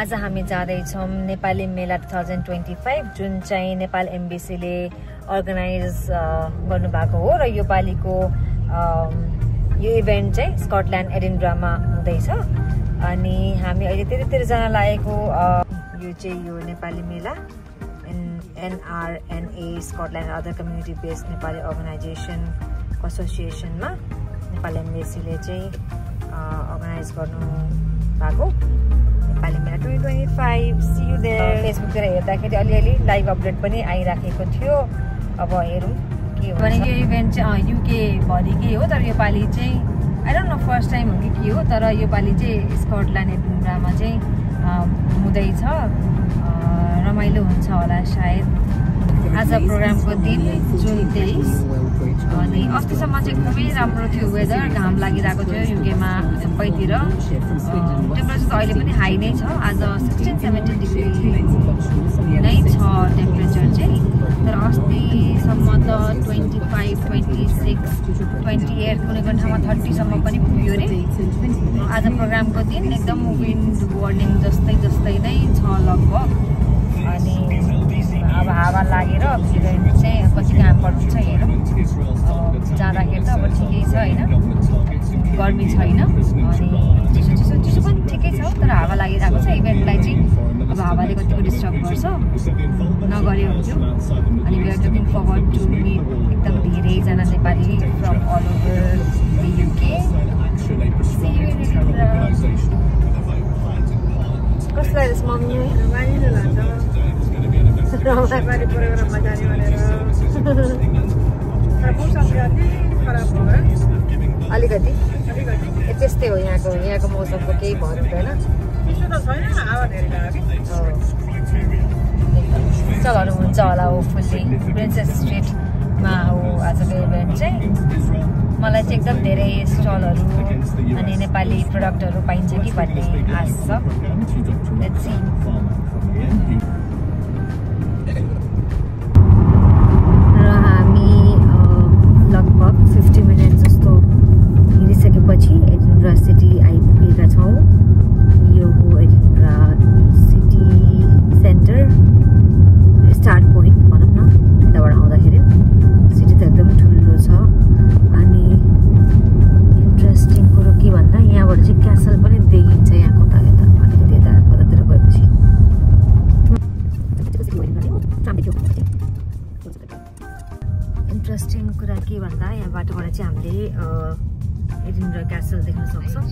आज हामी जाँदैछौँ नेपाली मेला 2025 जुन चाहिँ नेपाल एम्बेसीले अर्गनाइज गर्नुभएको हो र यो पालिको यो इभेन्ट चाहिँ स्कटल्यान्ड एडिनब्रामा हुँदैछ। अनि हामी अहिले त्यतिरजना लागेको यो चाहिँ यो नेपाली मेला NRNA Scotland other community based Nepali organisation एसोसिएसनमा नेपाल एम्बेसीले चाहिँ अर्गनाइज गर्नु भएको नेपाली मेला 2025 सी यू देयर। फेसबुकतिर हेर्दाखेरि अलिअलि लाइभ अपडेट पनि आइराखेको थियो। अब हेरौँ के हो भने यो इभेन्ट चाहिँ युके भरिकै हो, तर यो पालि चाहिँ I don't know first time हो कि के हो, तर यो पालि चाहिँ स्कटल्यान्ड एडिनब्रामा चाहिँ हुँदैछ। रमाइलो हुन्छ होला सायद। आज प्रोग्रामको दिन जुन 23 अनि अस्तिसम्म चाहिँ एकदमै राम्रो थियो वेदर, घाम लागिरहेको थियो युकेमा सबैतिर। टेम्परेचर त अहिले पनि हाई नै छ, आज 16-17 डिग्री नै छ टेम्परेचर चाहिँ। तर अस्तिसम्म त 25, 26, 28 कुनै कुनै ठाउँमा 30 सम्म पनि पुग्यो अरे। आज प्रोग्रामको दिन एकदम विन्ड वार्निङ जस्तै नै छ लगभग। अनि अब हावा लागेर इभेन्ट चाहिँ कति काम पर्छ हेरौँ। जाँदाखेरि त अब ठिकै छ होइन, गर्मी छैन अनि चिसो पनि ठिकै छ, तर हावा लागिरहेको छ। इभेन्टलाई चाहिँ अब हावाले कतिको डिस्टर्ब गर्छ नगरे हुन्थ्यो। अनि we are looking forward to meet एकदम धेरैजना नेपाली from all over the UK. कसलाई मम्मी रमाइलो प्रोग्राममा जाने भनेर अलिकति त्यस्तै हो। यहाँको मौसमको केही भन्दैन। चलहरू हुन्छ होला हो फुल्ली। प्रिन्सेस स्ट्रिटमा हो आजको इभेन्ट चाहिँ। मलाई चाहिँ एकदम धेरै स्टलहरू अनि नेपाली प्रडक्टहरू पाइन्छ कि भन्ने आश छ। Let's see. लगभग 50 मिनट जस्तो हिँडिसकेपछि एडिनब्रा सिटी आइपुगेका छौँ। यो हो Edinburgh city centre, start point भनौँ न। यताबाट आउँदाखेरि सिटी त एकदम ठुलो छ। अनि इन्ट्रेस्टिङ कुरो के भन्दा यहाँबाट चाहिँ क्यासल पनि देखिन्छ। यहाँको त यता अलिकति यता कतातिर गएपछि इन्ट्रेस्टिङ कुरा के भन्दा यहाँ बाटोबाट चाहिँ हामीले एडिनब्रा क्यासल देख्न सक्छौँ।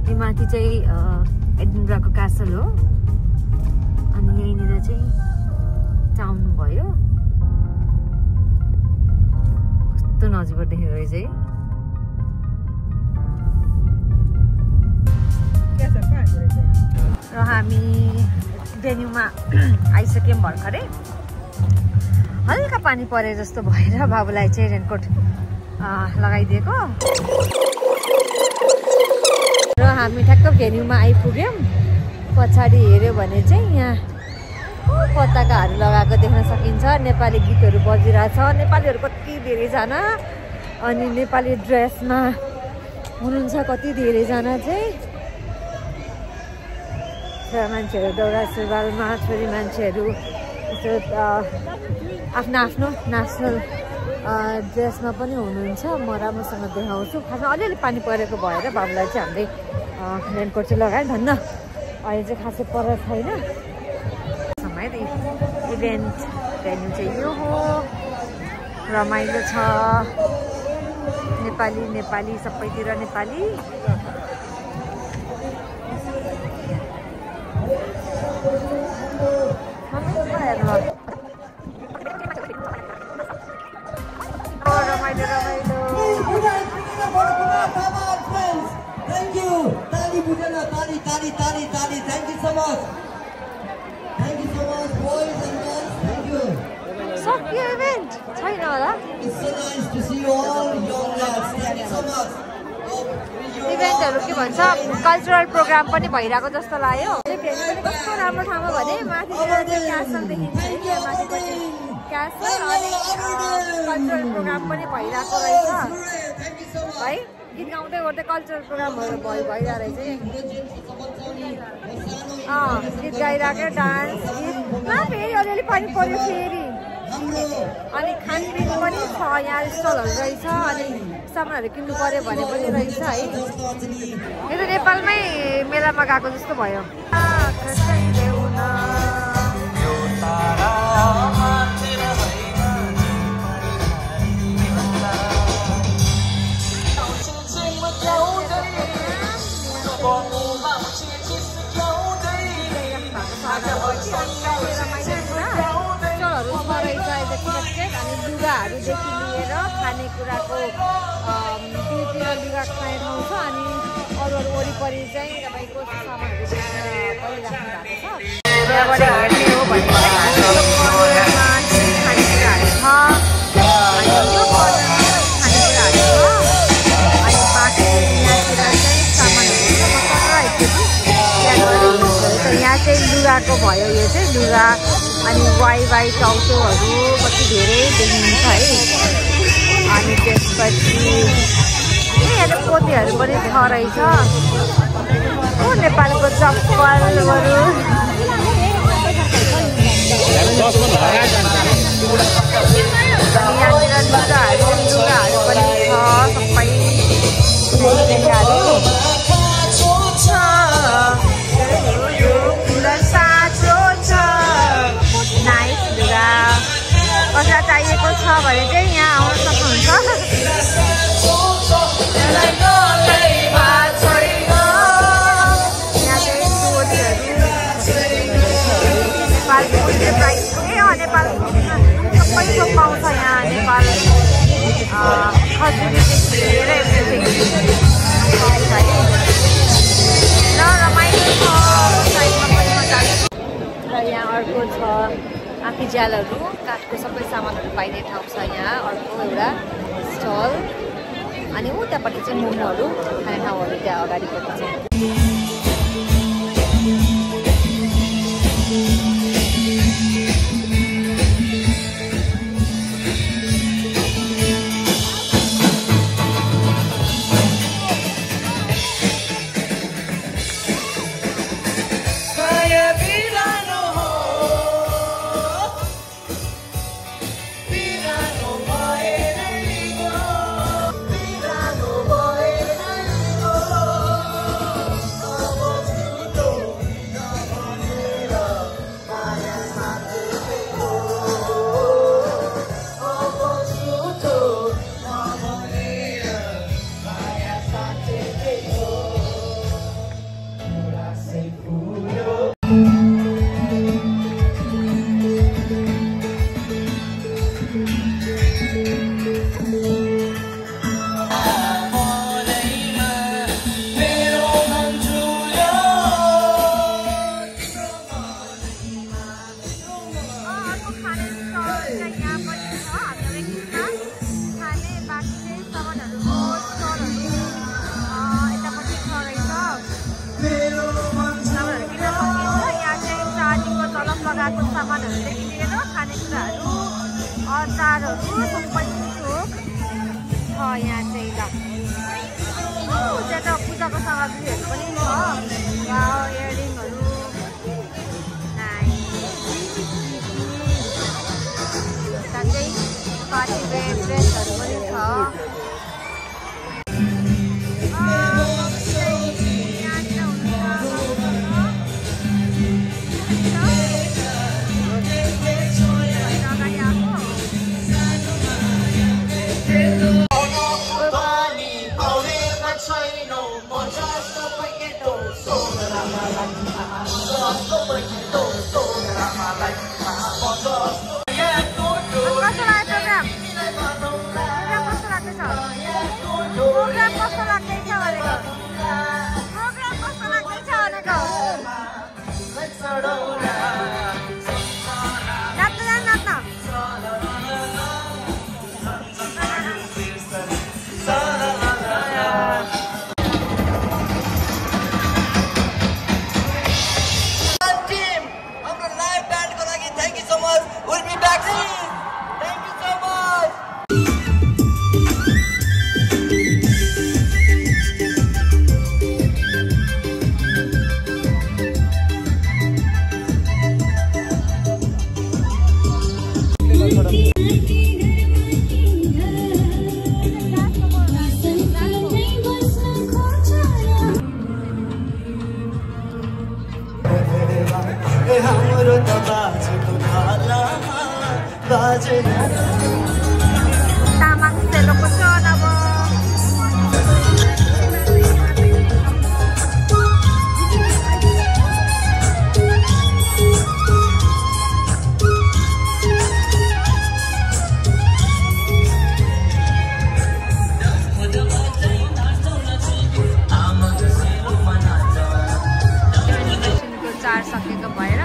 यो माथि चाहिँ एडिनब्राको क्यासल हो अनि यहीँनिर चाहिँ टाउन भयो। कस्तो नजिकबाट देखेको रहेछ है। र हामी भेन्यूमा आइसक्यौँ भर्खरै। हल्का पानी परे जस्तो भएर बाबुलाई चाहिँ रेनकोट लगाइदिएको। र हामी ठ्याक्क भेन्यूमा आइपुग्यौँ। पछाडि हेऱ्यो भने चाहिँ यहाँ पताकाहरू लगाएको देख्न सकिन्छ। नेपाली गीतहरू बजिरहेछ। नेपालीहरू कति धेरैजना अनि नेपाली ड्रेसमा हुनुहुन्छ कति धेरैजना चाहिँ। छोरा मान्छेहरू दौरा सुरुवालमा, छोरी मान्छेहरू आफ्नो आफ्नो नेसनल ड्रेसमा पनि हुनुहुन्छ। म राम्रोसँग देखाउँछु। खासमा अलिअलि पानी परेको भएर बाबुलाई चाहिँ हामीले रेनकोट चाहिँ लगाएँ धन्न। अहिले चाहिँ खासै परेको छैन। समय इभेन्ट भेन्यू चाहिँ यो हो। रमाइलो छ। नेपाली सबैतिर Nepali. Thank you. Tali Budana, Tali. Thank you so much. Thank you so much, boys and girls. Thank you. सक्यो इभेन्ट छैन होला। It's so nice to see you all, young lads. Thank you so much. इभेन्टहरू के भन्छ cultural programme पनि भइरहेको जस्तो लाग्यो। कस्तो राम्रो ठाउँमा भने माथितिर चाहिँ क्यासल देखिन्छ। माथिपट्टि क्यासल अनि कल्चरल प्रोग्राम पनि भइरहेको रहेछ। है गीत गाउँदै गर्दै कल्चरल प्रोग्रामहरू भइरहेको रहेछ गीत गाइरहेको डान्स गीत फेरि अलिअलि पनि पऱ्यो फेरि अनि खानपिन पनि छ यहाँ स्टलहरू रहेछ अनि सामानहरू किन्नु पर्यो भने पनि रहेछ है यो त नेपालमै मेलामा गएको जस्तो भयो लुगाहरूदेखि लिएर खानेकुराको तिर लुगा खाने ठाउँ छ अनि अरू वरिपरि चाहिँ तपाईँको सामानहरू परिराख्नु भएको छ त्यहाँबाट हेर्ने हो भने खानेकुराहरू छ अनि बाँकी यहाँतिर चाहिँ सामानहरू यहाँ चाहिँ लुगाको भयो यो चाहिँ लुगा अनि वाइ टाउटोहरू कति धेरै देखिन्छ है अनि त्यसपछि यहाँ पोतेहरू पनि छ रहेछ नेपालको चप्पलहरू यहाँतिर लुगाहरू पनि छ सबै नाइस लुगा कसैलाई चाहिएको छ भने चाहिँ यहाँ आउन सक्नुहुन्छ यहाँ चाहिँ नेपालको सबै थोक पाउँछ यहाँ नेपाल खजुरीदेखि लिएर एभ्रिथिङ पाउँछ है र रमाइलो छ साइडमा पनि मजाले र यहाँ अर्को छ आँखीजालहरू काठको सबै सामानहरू पाइने ठाउँ छ यहाँ अर्को एउटा स्टल अनि उतापट्टि चाहिँ मोमोहरू खाने ठाउँहरू त्यहाँ अगाडिपट्टि चाहिँ सामानहरूदेखि लिएर खानेकुराहरू अचारहरू सबै थोक छ यहाँ चाहिँ त्यहाँ त पूजाको सामग्रीहरू पनि छ इयरिङहरू साथै पार्टी वेयर ड्रेसहरू पनि छ We'll be तामाङ सेलोको चन अब चार सकेको भएर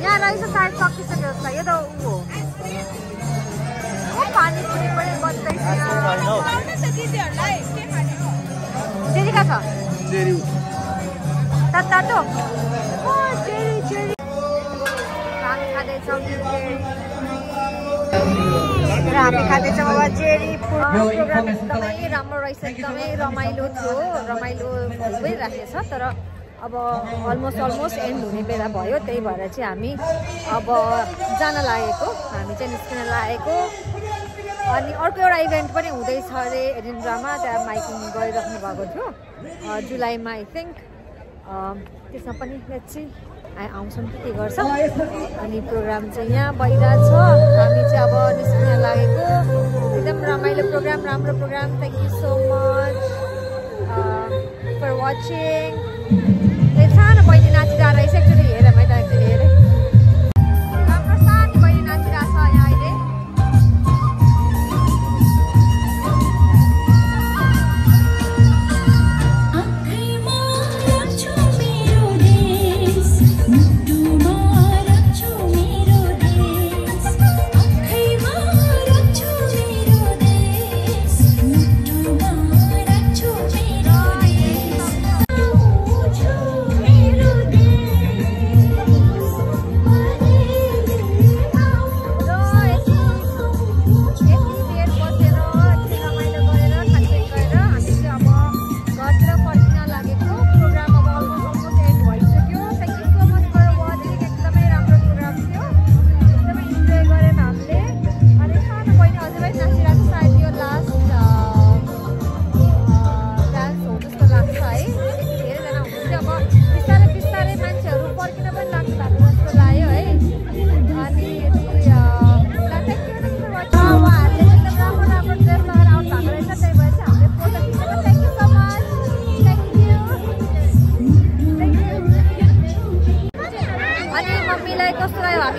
यहाँ रहेछ सायद सकिसक्यो जस्तो यो त ऊ हो पानीपुरी पनि बन्दैछ चेरी कहाँ छ तातो चेरी हामी खाँदैछौँ र हामी खाँदैछौँ अब चेरी प्रोग्राम एकदमै राम्रो रहेछ एकदमै रमाइलो थियो रमाइलो भइराखेको छ तर अब अलमोस्ट एन्ड हुने बेला भयो त्यही भएर चाहिँ हामी अब जान लागेको हामी चाहिँ निस्किन लागेको अनि अर्को एउटा इभेन्ट पनि हुँदैछ अरे एडिनब्रामा त्यहाँ माइकिङ गरिराख्नु भएको थियो जुलाईमा आई थिङ्क त्यसमा पनि लेट्स आउँछौँ के गर्छौँ अनि प्रोग्राम चाहिँ यहाँ भइरहेछ हामी चाहिँ अब निस्किन लागेको एकदम रमाइलो प्रोग्राम राम्रो program thank you so much for watching सानो बहिनी नाचिरहेको रहेछ एकचोटि हेरेँ मैले त एकचोटि हेरेँ राम्रो सानो बहिनी नाचिरहेको छ यहाँ अहिले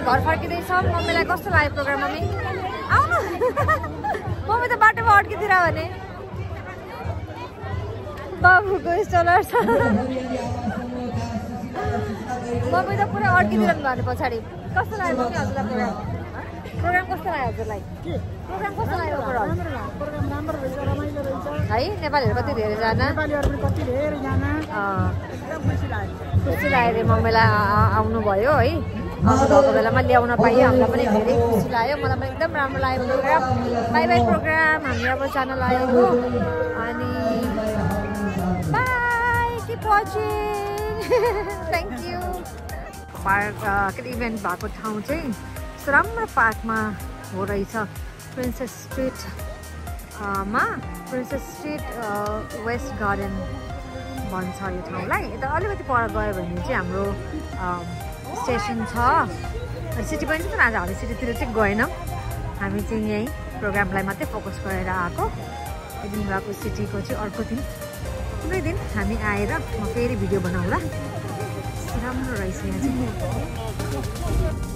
घर फर्किँदैछौँ मम्मीलाई कस्तो लाग्यो प्रोग्राम मम्मी आउनु मम्मी त बाटोमा अड्किदिएर भने बाबुको स्टलर छ मम्मी त पुरै अड्किदिरहनु भयो पछाडि कस्तो लाग्यो मम्मी हजुरलाई प्रोग्राम कस्तो लाग्यो हजुरलाई प्रोग्राम कस्तो लाग्यो है नेपालीहरू कति धेरैजना खुसी लाग्यो अरे मम्मीलाई आउनुभयो है भएको बेलामा ल्याउन पाएँ हामीलाई पनि धेरै खुसी लाग्यो मलाई पनि एकदम राम्रो लाग्यो प्रोग्राम बाई बाई प्रोग्राम हामी अब जान लागेको अनि by keep watching thank you park के इभेन्ट भएको ठाउँ चाहिँ राम्रो पार्कमा हो रहेछ प्रिन्सेस स्ट्रिट वेस्ट गार्डन भन्छ यो ठाउँलाई यता अलिकति पर गयो भने चाहिँ हाम्रो स्टेसन छ सिटी पनि छ तर आज हामी सिटीतिर चाहिँ गएनौँ हामी चाहिँ यहीँ प्रोग्रामलाई मात्रै फोकस गरेर आएको एडिनब्राको सिटीको चाहिँ अर्को दिन कुनै दिन हामी आएर म फेरि भिडियो बनाउँला राम्रो रहेछ यहाँ चाहिँ